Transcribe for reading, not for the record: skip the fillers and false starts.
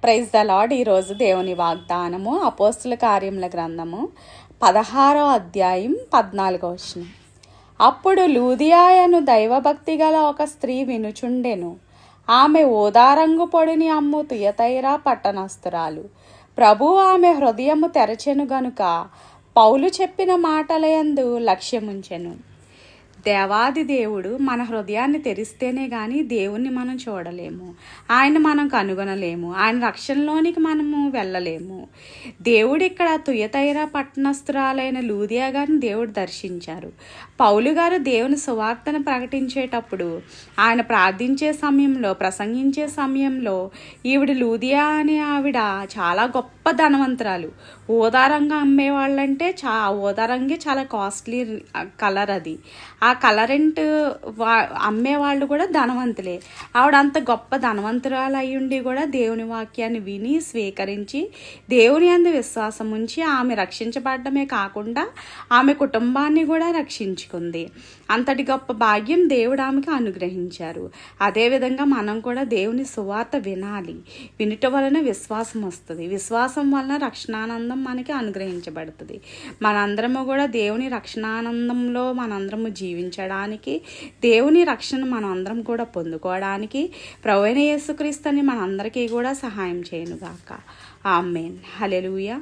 Praise the lord. ఈరోజు దేవుని వాగ్దానము అపోస్తుల కార్యముల గ్రంథము 16వ అధ్యాయం 14వ వచనం. అప్పుడు లూదియాయను దైవభక్తి గల ఒక స్త్రీ వినుచుండెను. ఆమె ఓదారంగు పొడిని అమ్ము తుయతైరా పట్టణస్థురాలు. ప్రభువు ఆమె హృదయము తెరచెను గనుక పౌలు చెప్పిన మాటలయందు లక్ష్యముంచెను. దేవాది దేవుడు మన హృదయాన్ని తెరిస్తేనే కానీ దేవుణ్ణి మనం చూడలేము, ఆయన మనం కనుగొనలేము, ఆయన రక్షణలోనికి మనము వెళ్ళలేము. దేవుడు ఇక్కడ తుయతైరా పట్టణస్థురాలైన లూదియా గారిని దేవుడు దర్శించారు. పౌలు గారు దేవుని సువార్తను ప్రకటించేటప్పుడు ఆయన ప్రార్థించే సమయంలో, ప్రసంగించే సమయంలో ఈవిడ లూదియా అనే ఆవిడ చాలా గొప్ప ధనవంతురాలు. ఓదారంగా అమ్మేవాళ్ళంటే ఓదారంగి చాలా కాస్ట్లీ కలర్. అది ఆ కలరెంట్ అమ్మేవాళ్ళు కూడా ధనవంతులే. ఆవిడ అంత గొప్ప ధనవంతురాలు అయ్యుండి కూడా దేవుని వాక్యాన్ని విని స్వీకరించి దేవుని యందు విశ్వాసం ఉంచి ఆమె రక్షించబడమే కాకుండా ఆమె కుటుంబాన్ని కూడా రక్షించుకుంది. అంతటి గొప్ప భాగ్యం దేవుడు ఆమెకు అనుగ్రహించారు. అదేవిధంగా మనం కూడా దేవుని సువార్త వినాలి. వినుట వలన విశ్వాసం వస్తుంది, విశ్వాసం వలన రక్షణానందం మనకి అనుగ్రహించబడుతుంది. మనందరము కూడా దేవుని రక్షణానందంలో మనందరము జీవించడానికి, దేవుని రక్షణ మనందరం కూడా పొందుకోవడానికి ప్రభువైన యేసుక్రీస్తుని మనందరికీ కూడా సహాయం చేయనుగాక. ఆమేన్. హల్లెలూయా.